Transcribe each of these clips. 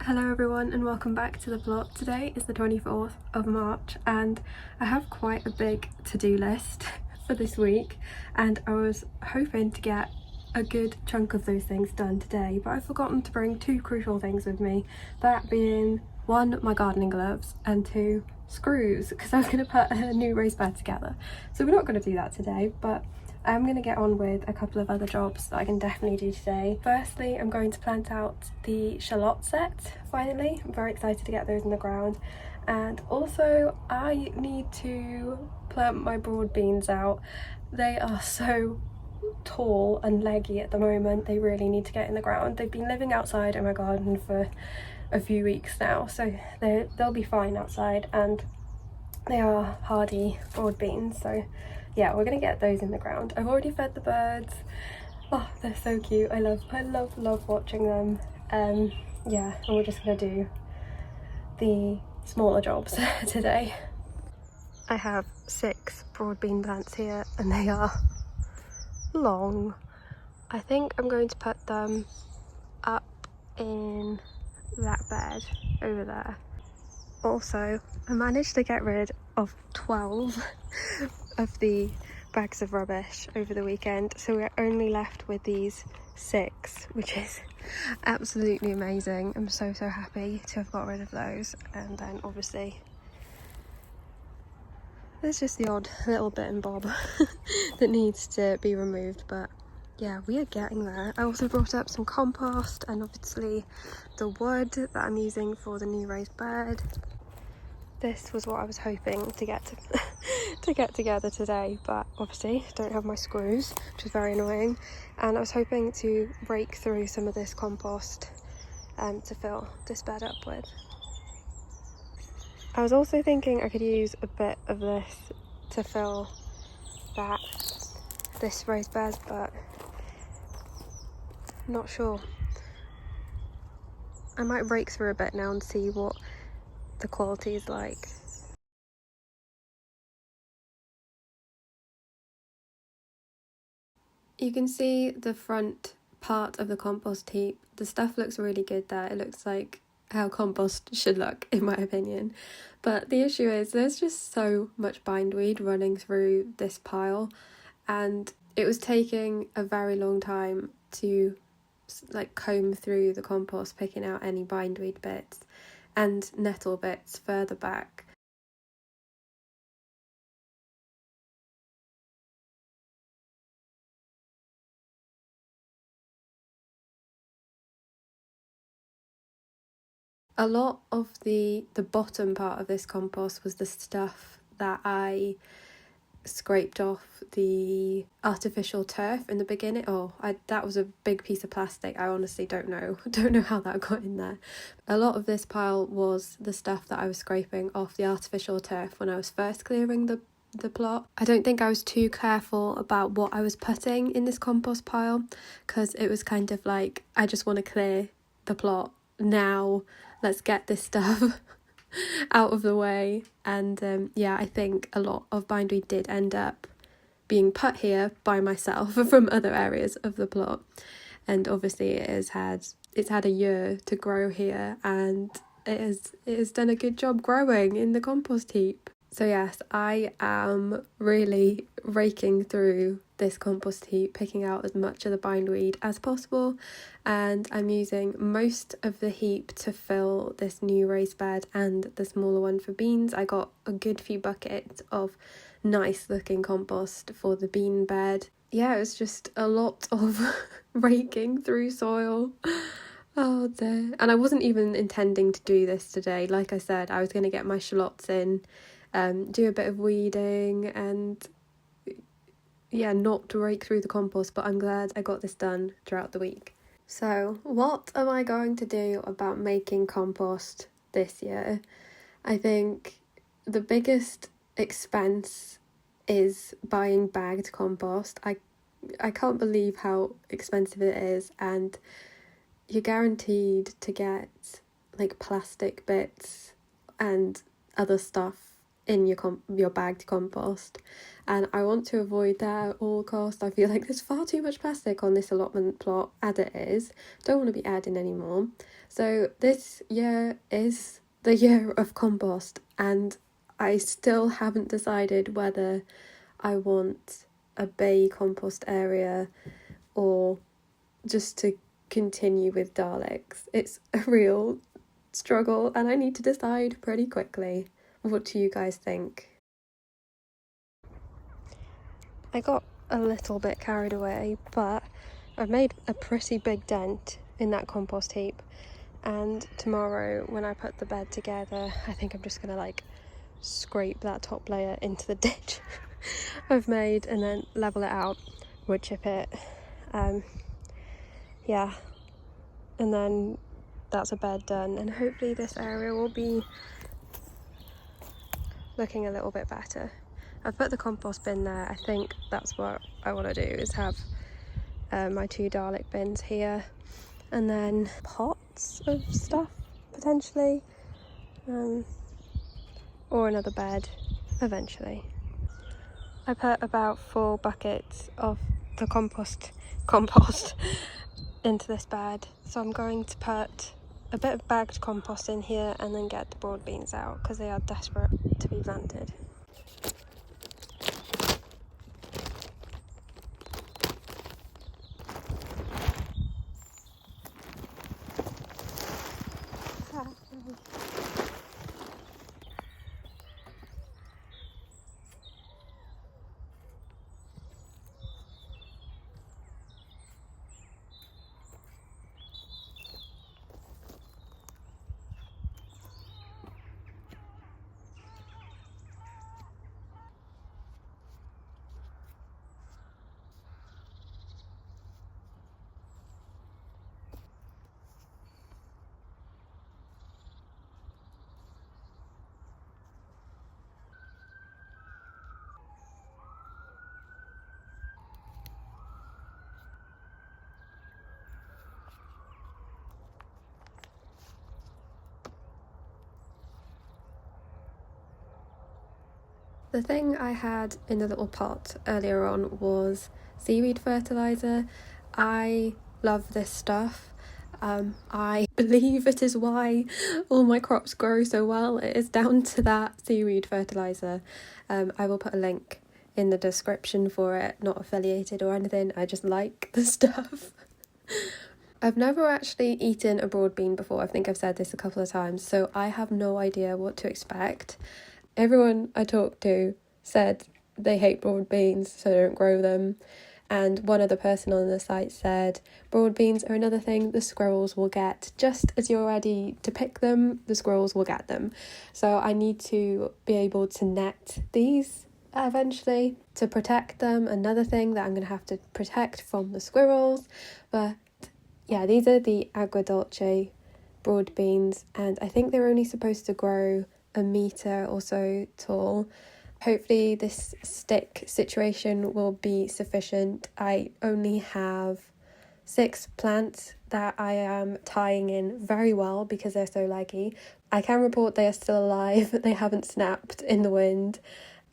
Hello everyone and welcome back to the vlog. Today is the 24th of March and I have quite a big to-do list for this week, and I was hoping to get a good chunk of those things done today, but I've forgotten to bring two crucial things with me, that being one, my gardening gloves, and two, screws, because I was going to put a new raised bed together. So we're not going to do that today, but I'm going to get on with a couple of other jobs that I can definitely do today. Firstly, I'm going to plant out the shallot set, finally. I'm very excited to get those in the ground. And also, I need to plant my broad beans out. They are so tall and leggy at the moment, they really need to get in the ground. They've been living outside in my garden for a few weeks now, so they'll be fine outside, and they are hardy broad beans, so yeah, we're gonna get those in the ground. I've already fed the birds. Oh, they're so cute. I love watching them. Yeah, and we're just gonna do the smaller jobs today. I have 6 broad bean plants here and they are long. I think I'm going to put them up in that bed over there. Also, I managed to get rid of 12 of the bags of rubbish over the weekend, so we're only left with these 6, which is absolutely amazing. I'm so happy to have got rid of those. And then obviously there's just the odd little bit and bob that needs to be removed, but yeah, we are getting there. I also brought up some compost and obviously the wood that I'm using for the new raised bed. This was what I was hoping to get to get together today, but obviously don't have my screws, which is very annoying. And I was hoping to rake through some of this compost to fill this bed up with. I was also thinking I could use a bit of this to fill this raised bed, but I'm not sure. I might rake through a bit now and see what the quality is like. You can see the front part of the compost heap. The stuff looks really good there. It looks like how compost should look, in my opinion. But the issue is there's just so much bindweed running through this pile, and it was taking a very long time to comb through the compost, picking out any bindweed bits and nettle bits further back. A lot of the bottom part of this compost was the stuff that I scraped off the artificial turf in the beginning. That was a big piece of plastic. I honestly don't know how that got in there. A lot of this pile was the stuff that I was scraping off the artificial turf when I was first clearing the plot. I don't think I was too careful about what I was putting in this compost pile, because it was kind of like, I just want to clear the plot now, let's get this stuff out of the way. And yeah, I think a lot of bindweed did end up being put here by myself from other areas of the plot, and obviously it's had a year to grow here, and it has done a good job growing in the compost heap. So yes, I am really raking through this compost heap, picking out as much of the bindweed as possible, and I'm using most of the heap to fill this new raised bed and the smaller one for beans. I got a good few buckets of nice looking compost for the bean bed. Yeah, it was just a lot of raking through soil. Oh dear. And I wasn't even intending to do this today. Like I said, I was going to get my shallots in, do a bit of weeding, and yeah, not to rake through the compost, but I'm glad I got this done throughout the week. So what am I going to do about making compost this year? I think the biggest expense is buying bagged compost. I can't believe how expensive it is, and you're guaranteed to get like plastic bits and other stuff in your bagged compost, and I want to avoid that at all costs. I feel like there's far too much plastic on this allotment plot as it is. Don't want to be adding any more. So this year is the year of compost, and I still haven't decided whether I want a bay compost area or just to continue with Daleks. It's a real struggle and I need to decide pretty quickly. What do you guys think? I got a little bit carried away, but I've made a pretty big dent in that compost heap, and tomorrow when I put the bed together, I think I'm just gonna scrape that top layer into the ditch I've made and then level it out, wood chip it, yeah, and then that's a bed done, and hopefully this area will be looking a little bit better. I've put the compost bin there. I think that's what I want to do, is have my 2 Dalek bins here, and then pots of stuff potentially, or another bed eventually. I put about 4 buckets of the compost into this bed, so I'm going to put a bit of bagged compost in here and then get the broad beans out because they are desperate to be planted. The thing I had in the little pot earlier on was seaweed fertiliser. I love this stuff. I believe it is why all my crops grow so well. It is down to that seaweed fertiliser. I will put a link in the description for it, not affiliated or anything. I just like the stuff. I've never actually eaten a broad bean before. I think I've said this a couple of times, so I have no idea what to expect. Everyone I talked to said they hate broad beans, so they don't grow them. And one other person on the site said broad beans are another thing the squirrels will get. Just as you're ready to pick them, the squirrels will get them. So I need to be able to net these eventually to protect them. Another thing that I'm going to have to protect from the squirrels. But yeah, these are the agrodolce broad beans, and I think they're only supposed to grow a metre or so tall. Hopefully this stick situation will be sufficient. I only have 6 plants that I am tying in very well because they're so leggy. I can report they are still alive. They haven't snapped in the wind.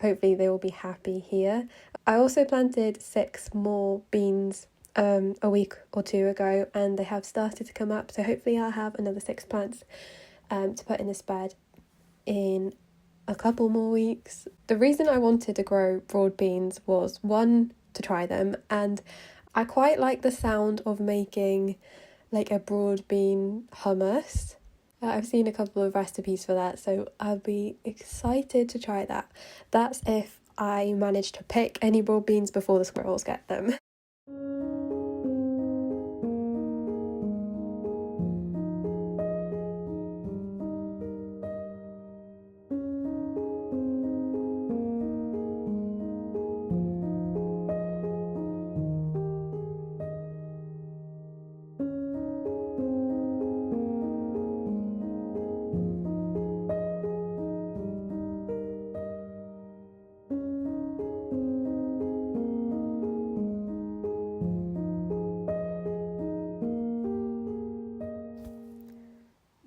Hopefully they will be happy here. I also planted 6 more beans a week or 2 ago, and they have started to come up, so hopefully I'll have another 6 plants to put in this bed in a couple more weeks. The reason I wanted to grow broad beans was, 1, to try them, and I quite like the sound of making a broad bean hummus. I've seen a couple of recipes for that, so I'll be excited to try that. That's if I manage to pick any broad beans before the squirrels get them.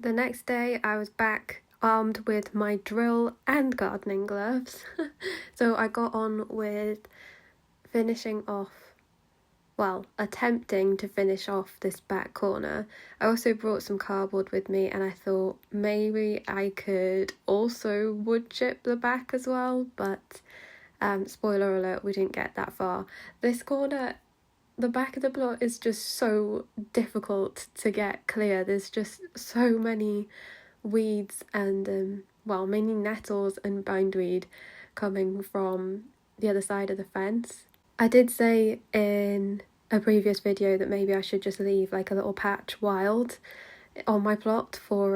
The next day I was back armed with my drill and gardening gloves. So I got on with attempting to finish off this back corner. I also brought some cardboard with me, and I thought maybe I could also wood chip the back as well, but spoiler alert, we didn't get that far. This corner, the back of the plot is just so difficult to get clear. There's just so many weeds and mainly nettles and bindweed coming from the other side of the fence. I did say in a previous video that maybe I should just leave like a little patch wild on my plot for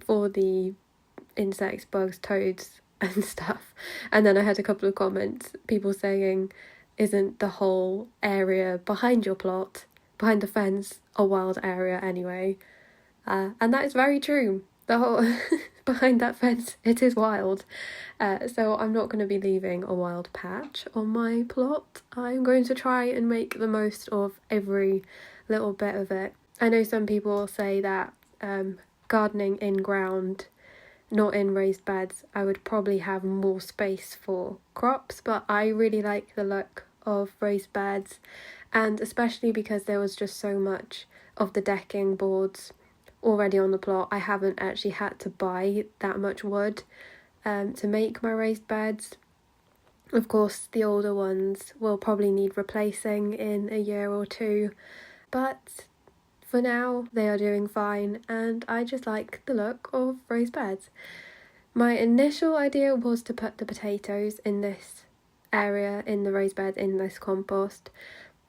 the insects, bugs, toads and stuff. And then I had a couple of comments, people saying, isn't the whole area behind your plot, behind the fence, a wild area anyway? And that is very true. The whole behind that fence, it is wild. So I'm not going to be leaving a wild patch on my plot. I'm going to try and make the most of every little bit of it. I know some people say that gardening in ground, not in raised beds, I would probably have more space for crops, but I really like the look of raised beds, and especially because there was just so much of the decking boards already on the plot. I haven't actually had to buy that much wood to make my raised beds. Of course, the older ones will probably need replacing in a year or two, but for now they are doing fine, and I just like the look of raised beds. My initial idea was to put the potatoes in this area, in the raised bed, in this compost,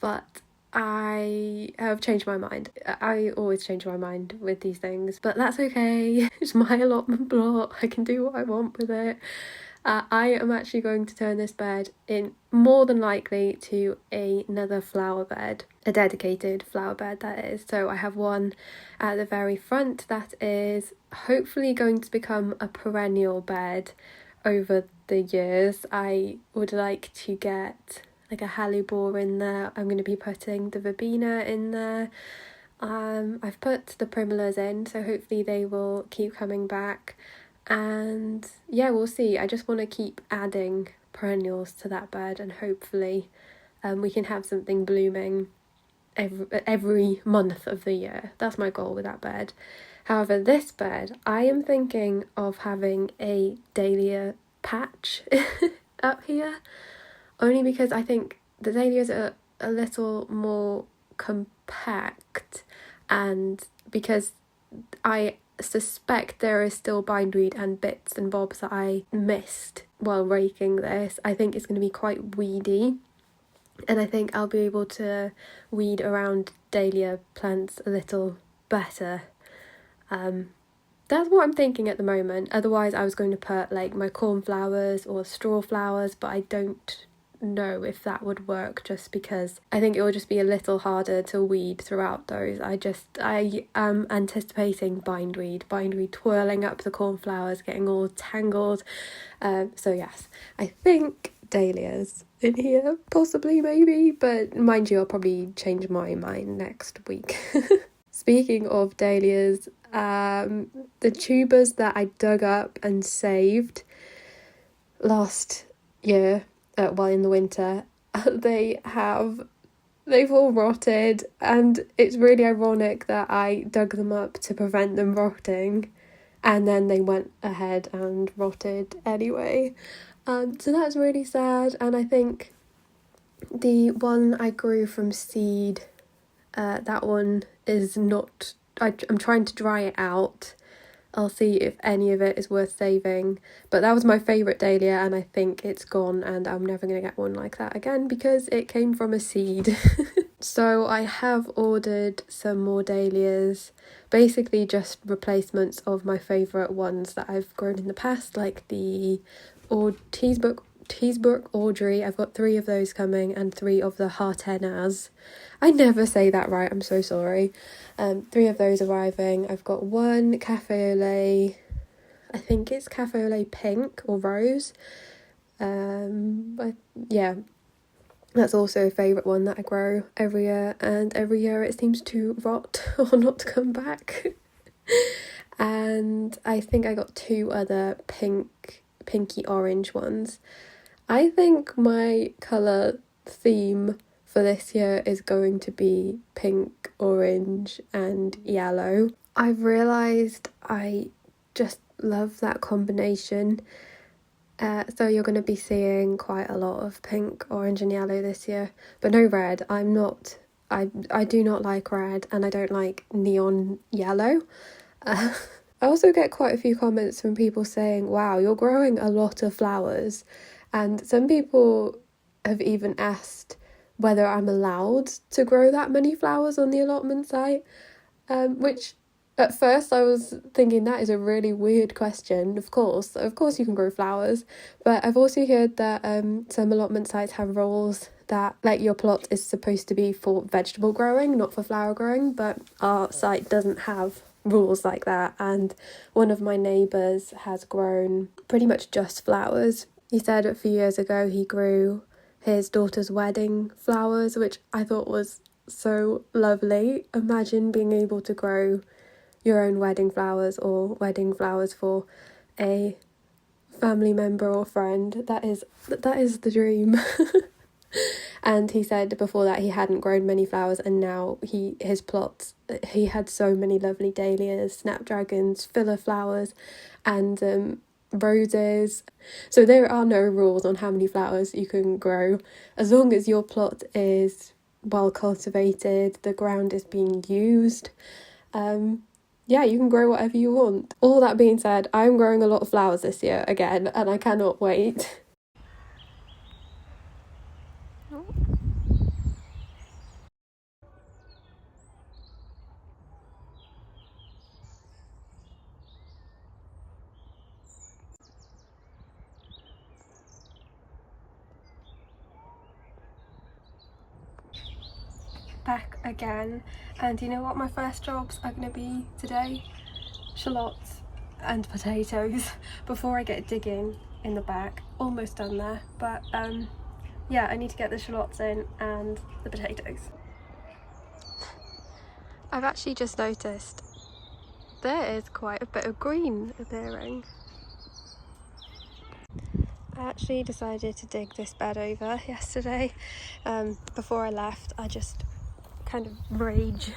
but I have changed my mind. I always change my mind with these things, but that's okay. It's my allotment plot. I can do what I want with it. I am actually going to turn this bed in, more than likely, to another flower bed, a dedicated flower bed that is. So I have one at the very front that is hopefully going to become a perennial bed over the years. I would like to get like a hellebore in there. I'm going to be putting the verbena in there. I've put the primulas in, so hopefully they will keep coming back. And yeah, we'll see. I just want to keep adding perennials to that bed, and hopefully we can have something blooming every month of the year. That's my goal with that bed. However, this bed, I am thinking of having a dahlia patch up here, only because I think the dahlias are a little more compact, and because I suspect there is still bindweed and bits and bobs that I missed while raking this. I think it's going to be quite weedy, and I think I'll be able to weed around dahlia plants a little better. That's what I'm thinking at the moment. Otherwise I was going to put like my cornflowers or straw flowers, but I don't know if that would work, just because I think it will just be a little harder to weed throughout those. I am anticipating bindweed twirling up the cornflowers, getting all tangled. So yes, I think dahlias in here, possibly, maybe, but mind you, I'll probably change my mind next week. Speaking of dahlias, the tubers that I dug up and saved last year, in the winter, they've all rotted, and it's really ironic that I dug them up to prevent them rotting, and then they went ahead and rotted anyway. So that's really sad, and I think the one I grew from seed, that one is not... I'm trying to dry it out. I'll see if any of it is worth saving. But that was my favourite dahlia, and I think it's gone, and I'm never going to get one like that again because it came from a seed. So I have ordered some more dahlias, basically just replacements of my favourite ones that I've grown in the past, like the Teesbrook Audrey. I've got 3 of those coming, and 3 of the Hartenas. I never say that right, I'm so sorry. 3 of those arriving. I've got 1 cafe au lait, I think it's cafe au lait pink or rose. Yeah, that's also a favourite one that I grow every year, and every year it seems to rot or not come back. and I think I got 2 other pinky orange ones. I think my colour theme for this year is going to be pink, orange and yellow. I've realised I just love that combination. So you're going to be seeing quite a lot of pink, orange and yellow this year, but no red. I do not like red, and I don't like neon yellow. I also get quite a few comments from people saying, wow, you're growing a lot of flowers. And some people have even asked whether I'm allowed to grow that many flowers on the allotment site, which at first I was thinking that is a really weird question. Of course you can grow flowers, but I've also heard that some allotment sites have rules that like your plot is supposed to be for vegetable growing, not for flower growing, but our site doesn't have rules like that, and one of my neighbours has grown pretty much just flowers. He said a few years ago he grew his daughter's wedding flowers, which I thought was so lovely. Imagine being able to grow your own wedding flowers or wedding flowers for a family member or friend. That is the dream. And he said before that he hadn't grown many flowers, and now his plots, he had so many lovely dahlias, snapdragons, filler flowers and roses. So there are no rules on how many flowers you can grow, as long as your plot is well cultivated, the ground is being used. Yeah, you can grow whatever you want. All that being said, I'm growing a lot of flowers this year again, and I cannot wait. Back again, and you know what my first jobs are going to be today? Shallots and potatoes before I get digging in the back. Almost done there, but yeah, I need to get the shallots in and the potatoes. I've actually just noticed there is quite a bit of green appearing. I actually decided to dig this bed over yesterday. Before I left, I just kind of rage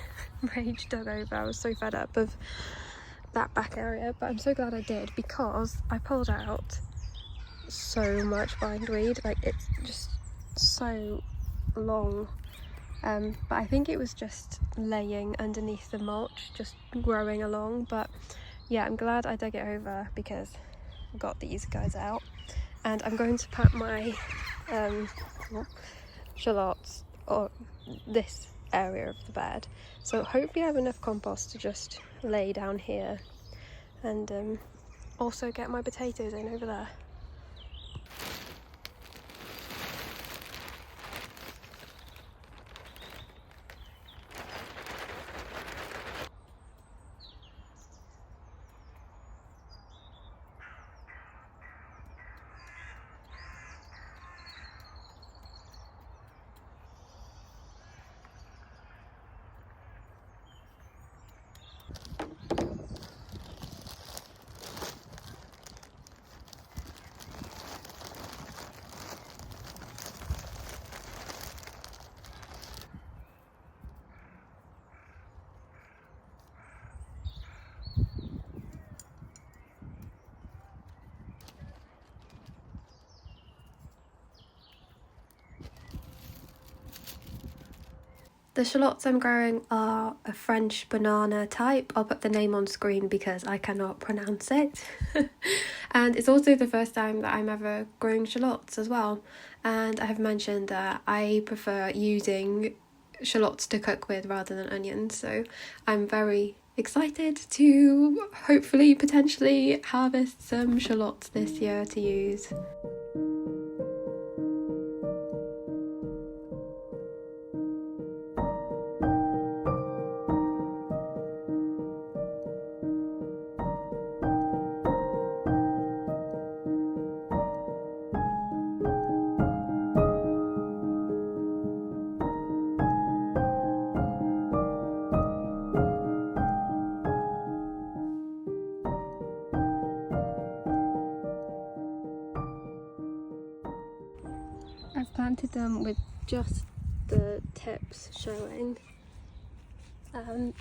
dug over. I was so fed up of that back area, but I'm so glad I did, because I pulled out so much bindweed. Like, it's just so long, but I think it was just laying underneath the mulch, just growing along. But yeah, I'm glad I dug it over because I got these guys out, and I'm going to put my shallots or this area of the bed, so hopefully I have enough compost to just lay down here, and also get my potatoes in over there. The shallots I'm growing are a French banana type. I'll put the name on screen because I cannot pronounce it. And it's also the first time that I'm ever growing shallots as well. And I have mentioned that I prefer using shallots to cook with rather than onions. So I'm very excited to hopefully potentially harvest some shallots this year to use. planted them with just the tips showing, and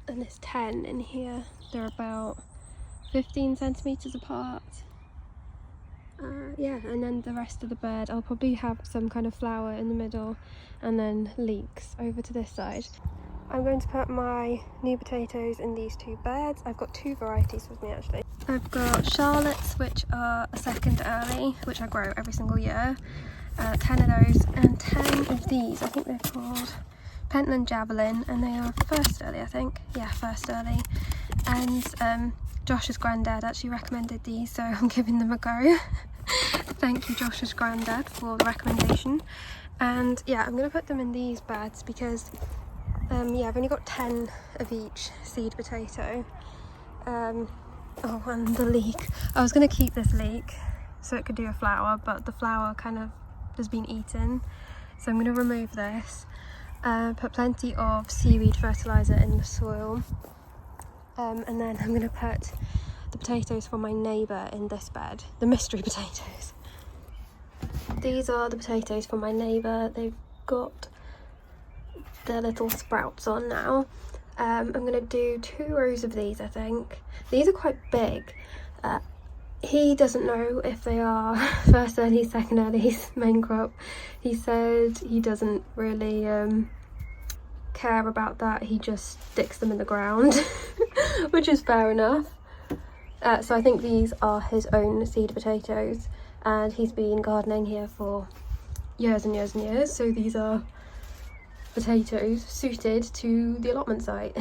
there's 10 in here. They're about 15 centimetres apart. Yeah, and then the rest of the bed I'll probably have some kind of flower in the middle and then leeks over to this side. I'm going to put my new potatoes in these 2 beds. I've got 2 varieties with me actually. I've got Shallots, which are a second early, which I grow every single year. 10 of those, and 10 of these. I think they're called Pentland Javelin, and they are first early, I think. Yeah, first early. And Josh's granddad actually recommended these, so I'm giving them a go. Thank you, Josh's granddad, for the recommendation. And yeah, I'm going to put them in these beds because yeah, I've only got 10 of each seed potato. Oh, and the leek. I was going to keep this leek so it could do a flower, but the flower kind of has been eaten, so I'm going to remove this. Put plenty of seaweed fertilizer in the soil, and then I'm going to put the potatoes from my neighbour in this bed, the mystery potatoes. These are the potatoes from my neighbour. They've got their little sprouts on now. I'm going to do 2 rows of these, I think. These are quite big. He doesn't know if they are first early, second early's main crop. He said he doesn't really care about that. He just sticks them in the ground, which is fair enough. So I think these are his own seed potatoes, and he's been gardening here for years and years and years. So these are potatoes suited to the allotment site.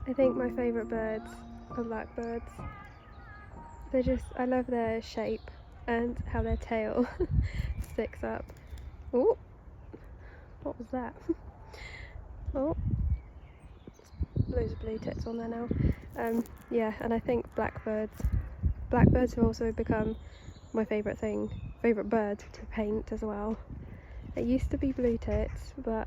I think my favourite birds are blackbirds. They're just, I love their shape and how their tail sticks up. Oh, what was that? Oh, loads of blue tits on there now. Yeah, and I think blackbirds have also become my favourite bird to paint as well. It used to be blue tits, but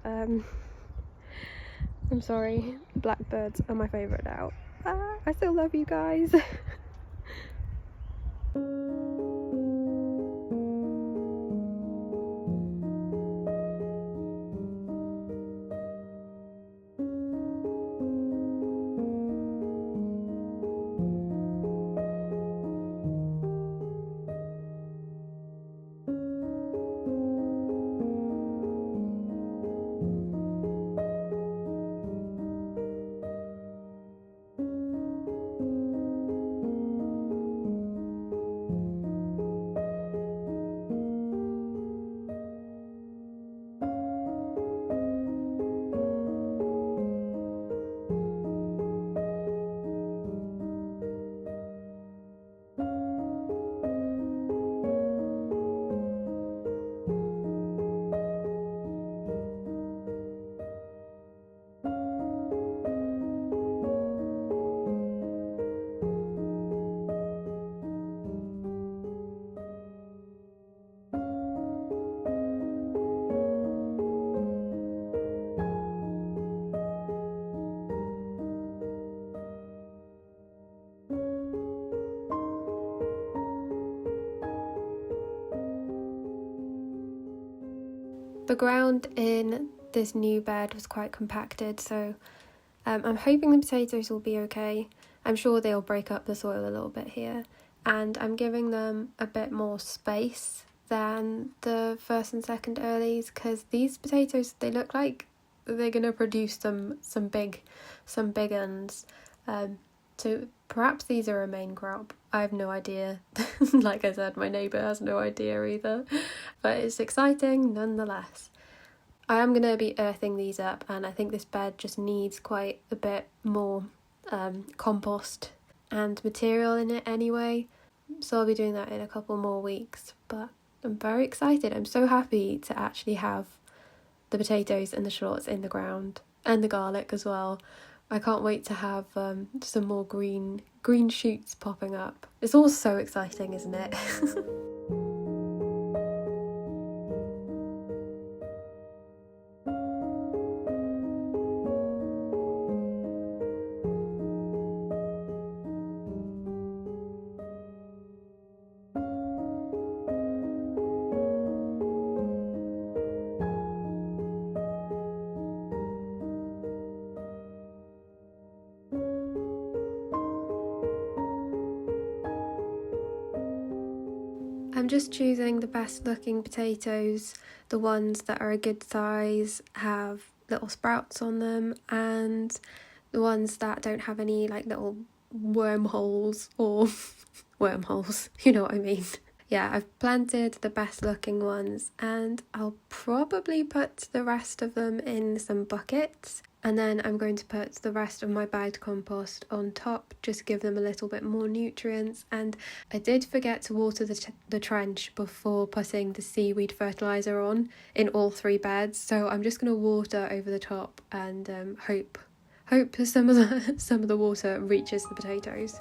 I'm sorry, blackbirds are my favourite now. I still love you guys. The ground in this new bed was quite compacted, so I'm hoping the potatoes will be okay. I'm sure they'll break up the soil a little bit here, and I'm giving them a bit more space than the first and second earlies, because these potatoes, they look like they're gonna produce some big uns. So perhaps these are a main crop. I have no idea. Like I said, my neighbour has no idea either, but it's exciting nonetheless. I am going to be earthing these up, and I think this bed just needs quite a bit more compost and material in it anyway, so I'll be doing that in a couple more weeks. But I'm very excited. I'm so happy to actually have the potatoes and the shallots in the ground, and the garlic as well. I can't wait to have some more green shoots popping up. It's all so exciting, isn't it? I'm just choosing the best looking potatoes, the ones that are a good size, have little sprouts on them, and the ones that don't have any like little wormholes or wormholes, you know what I mean. Yeah, I've planted the best looking ones, and I'll probably put the rest of them in some buckets, and then I'm going to put the rest of my bagged compost on top, just give them a little bit more nutrients. And I did forget to water the trench before putting the seaweed fertiliser on in all 3 beds, so I'm just going to water over the top and hope some of the water reaches the potatoes.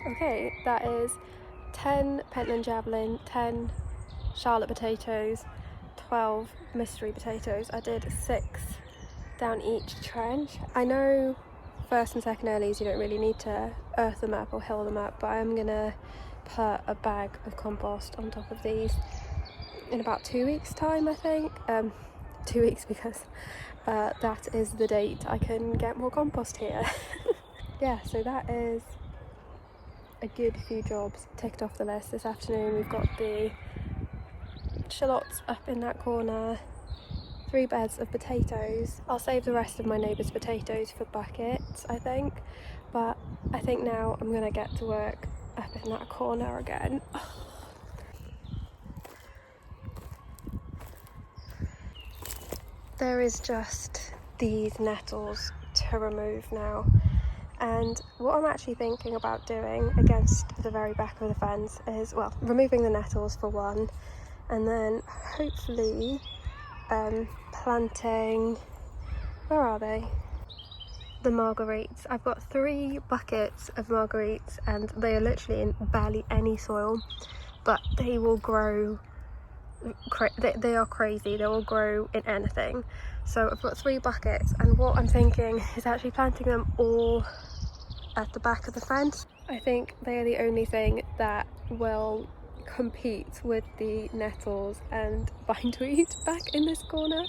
Okay, that is 10 Pentland Javelin, 10 Charlotte potatoes, 12 mystery potatoes. I did 6 down each trench. I know first and second earlies you don't really need to earth them up or hill them up, but I'm gonna put a bag of compost on top of these in about 2 weeks time, I think. 2 weeks because that is the date I can get more compost here. Yeah, so that is a good few jobs ticked off the list this afternoon. We've got the shallots up in that corner, 3 beds of potatoes. I'll save the rest of my neighbour's potatoes for buckets, I think, but I think now I'm gonna get to work up in that corner again. There is just these nettles to remove now. And what I'm actually thinking about doing against the very back of the fence is, well, removing the nettles for one, and then hopefully planting, where are they? The marguerites. I've got 3 buckets of marguerites, and they are literally in barely any soil, but they will grow, they are crazy, they will grow in anything. So I've got 3 buckets, and what I'm thinking is actually planting them all at the back of the fence. I think they are the only thing that will compete with the nettles and bindweed back in this corner.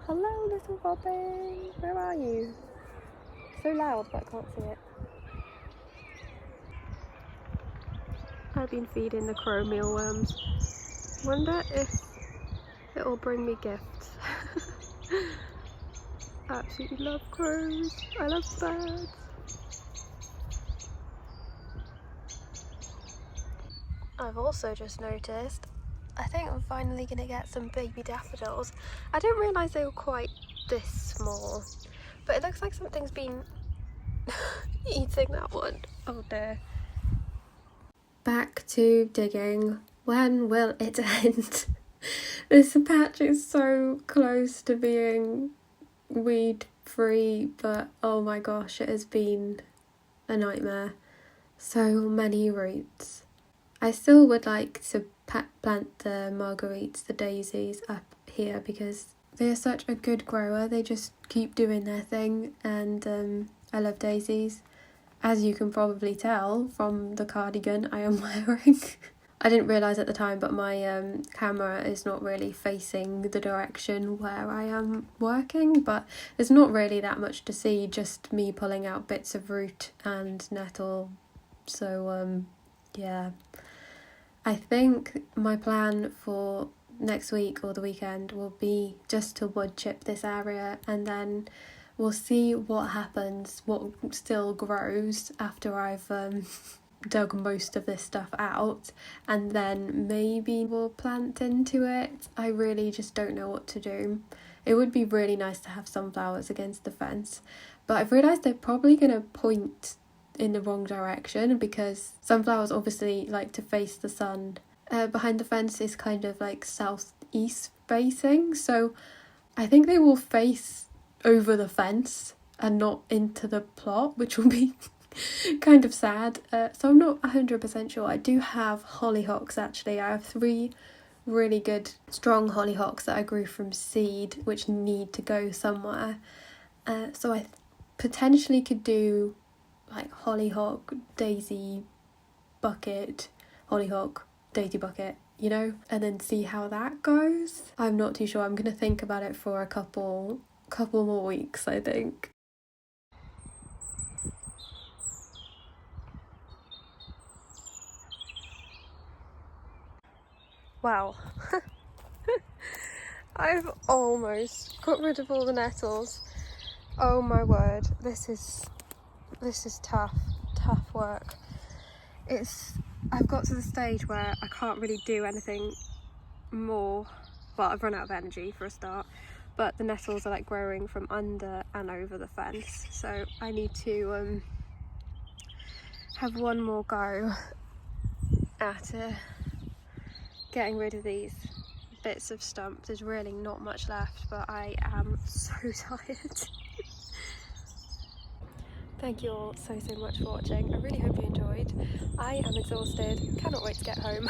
Hello, little robin, where are you? So loud but I can't see it. I've been feeding the crow mealworms. Wonder if it'll bring me gifts. Absolutely love crows. I love birds. I've also just noticed, I think I'm finally going to get some baby daffodils. I didn't realise they were quite this small, but it looks like something's been eating that one. Oh dear. Back to digging. When will it end? This patch is so close to being weed free, but oh my gosh, it has been a nightmare. So many roots. I still would like to plant the marguerites, the daisies, up here because they're such a good grower. They just keep doing their thing, and I love daisies, as you can probably tell from the cardigan I am wearing. I didn't realise at the time, but my camera is not really facing the direction where I am working, but there's not really that much to see, just me pulling out bits of root and nettle. So yeah, I think my plan for next week or the weekend will be just to wood chip this area, and then we'll see what happens, what still grows after I've dug most of this stuff out, and then maybe we'll plant into it. I really just don't know what to do. It would be really nice to have sunflowers against the fence, but I've realised they're probably going to point in the wrong direction because sunflowers obviously like to face the sun. Behind the fence is kind of like southeast facing, so I think they will face over the fence and not into the plot, which will be kind of sad. So I'm not 100% sure. I do have hollyhocks actually. I have 3 really good strong hollyhocks that I grew from seed, which need to go somewhere. So I potentially could do like hollyhock, daisy bucket, hollyhock, daisy bucket, you know, and then see how that goes. I'm not too sure. I'm going to think about it for a couple more weeks, I think. Wow. I've almost got rid of all the nettles. Oh my word, this is tough work. I've got to the stage where I can't really do anything more. Well, I've run out of energy for a start, but the nettles are like growing from under and over the fence, so I need to have one more go at getting rid of these bits of stump. There's really not much left, but I am so tired. Thank you all so much for watching. I really hope you enjoyed. I am exhausted, cannot wait to get home.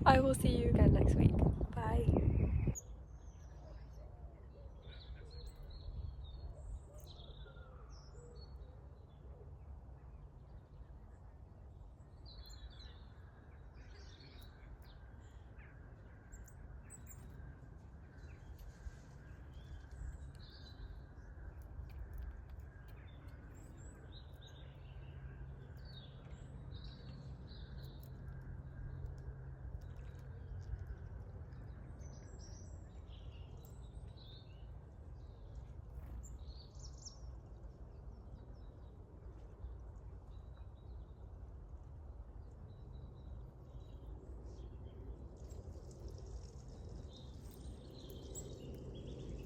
I will see you again next week. Bye.